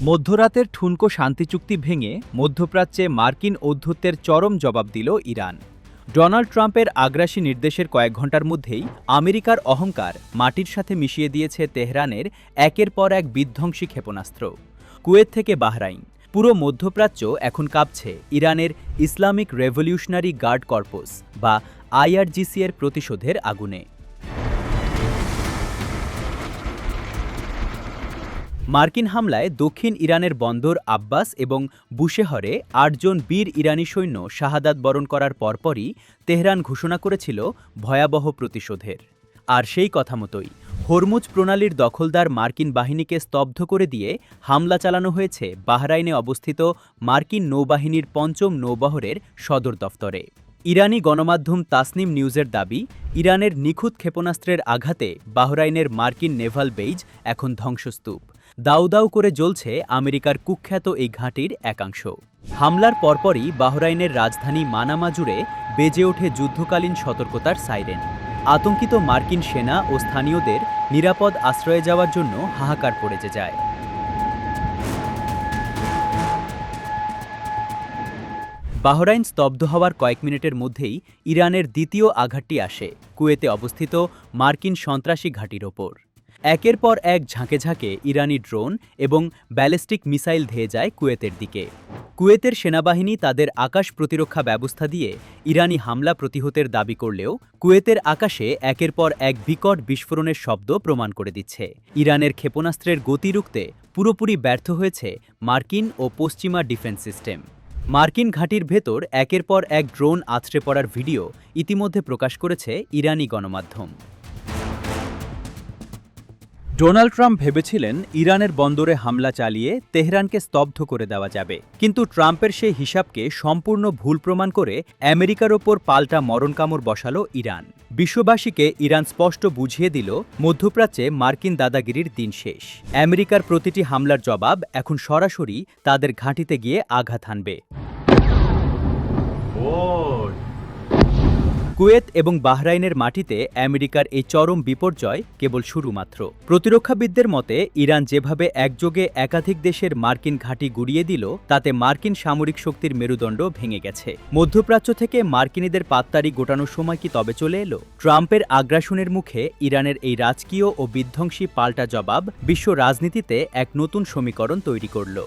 মধ্যরাতের ঠুনকো শান্তিচুক্তি ভেঙে মধ্যপ্রাচ্যে মার্কিন ঔদ্ধত্যের চরম জবাব দিল ইরান। ডোনাল্ড ট্রাম্পের আগ্রাসী নির্দেশের কয়েক ঘণ্টার মধ্যেই আমেরিকার অহংকার মাটির সাথে মিশিয়ে দিয়েছে তেহরানের একের পর এক বিধ্বংসী ক্ষেপণাস্ত্র। কুয়েত থেকে বাহরাইন, পুরো মধ্যপ্রাচ্য এখন কাঁপছে ইরানের ইসলামিক রেভলিউশনারি গার্ড কর্পস বা আইআরজিসি এর প্রতিশোধের আগুনে। মার্কিন হামলায় দক্ষিণ ইরানের বন্দর আব্বাস এবং বুশেহরে ৮ জন বীর ইরানি সৈন্য শাহাদাত বরণ করার পরপরই তেহরান ঘোষণা করেছিল ভয়াবহ প্রতিশোধের। আর সেই কথা মতোই হরমুজ প্রণালীর দখলদার মার্কিন বাহিনীকে স্তব্ধ করে দিয়ে হামলা চালানো হয়েছে বাহরাইনে অবস্থিত মার্কিন নৌবাহিনীর ৫ম নৌবহরের সদর দফতরে। ইরানি গণমাধ্যম তাসনিম নিউজের দাবি, ইরানের নিখুঁত ক্ষেপণাস্ত্রের আঘাতে বাহরাইনের মার্কিন নেভাল বেইজ এখন ধ্বংসস্তূপ। দাউ দাউ করে জ্বলছে আমেরিকার কুখ্যাত এই ঘাঁটির একাংশ। হামলার পরপরই বাহরাইনের রাজধানী মানামা জুড়ে বেজে ওঠে যুদ্ধকালীন সতর্কতার সাইরেন। আতঙ্কিত মার্কিন সেনা ও স্থানীয়দের নিরাপদ আশ্রয়ে যাওয়ার জন্য হাহাকার পড়ে যায়। বাহরাইন স্তব্ধ হওয়ার কয়েক মিনিটের মধ্যেই ইরানের দ্বিতীয় আঘাতটি আসে কুয়েতে অবস্থিত মার্কিন সন্ত্রাসী ঘাঁটির ওপর। একের পর এক ঝাঁকে ঝাঁকে ইরানি ড্রোন এবং ব্যালিস্টিক মিসাইল ধেয়ে যায় কুয়েতের দিকে। কুয়েতের সেনাবাহিনী তাদের আকাশ প্রতিরক্ষা ব্যবস্থা দিয়ে ইরানি হামলা প্রতিহতের দাবি করলেও কুয়েতের আকাশে একের পর এক বিকট বিস্ফোরণের শব্দ প্রমাণ করে দিচ্ছে ইরানের ক্ষেপণাস্ত্রের গতি রুখতে পুরোপুরি ব্যর্থ হয়েছে মার্কিন ও পশ্চিমা ডিফেন্স সিস্টেম। মার্কিন ঘাঁটির ভেতর একের পর এক ড্রোন আছড়ে পড়ার ভিডিও ইতিমধ্যে প্রকাশ করেছে ইরানি গণমাধ্যম। ডোনাল্ড ট্রাম্প ভেবেছিলেন ইরানের বন্দরে হামলা চালিয়ে তেহরানকে স্তব্ধ করে দেওয়া যাবে, কিন্তু ট্রাম্পের সেই হিসাবকে সম্পূর্ণ ভুল প্রমাণ করে আমেরিকার ওপর পাল্টা মরণকামড় বসালো ইরান। বিশ্ববাসীকে ইরান স্পষ্ট বুঝিয়ে দিল, মধ্যপ্রাচ্যে মার্কিন দাদাগিরির দিন শেষ। আমেরিকার প্রতিটি হামলার জবাব এখন সরাসরি তাদের ঘাঁটিতে গিয়ে আঘাত হানবে। কুয়েত এবং বাহরাইনের মাটিতে আমেরিকার এই চরম বিপর্যয় কেবল শুরু মাত্র। প্রতিরক্ষাবিদদের মতে, ইরান যেভাবে একযোগে একাধিক দেশের মার্কিন ঘাঁটি গুড়িয়ে দিল, তাতে মার্কিন সামরিক শক্তির মেরুদণ্ড ভেঙে গেছে। মধ্যপ্রাচ্য থেকে মার্কিনীদের পাততাড়ি গোটানোর সময় কি তবে চলে এলো? ট্রাম্পের আগ্রাসনের মুখে ইরানের এই রাজকীয় ও বিধ্বংসী পাল্টা জবাব বিশ্ব রাজনীতিতে এক নতুন সমীকরণ তৈরি করল।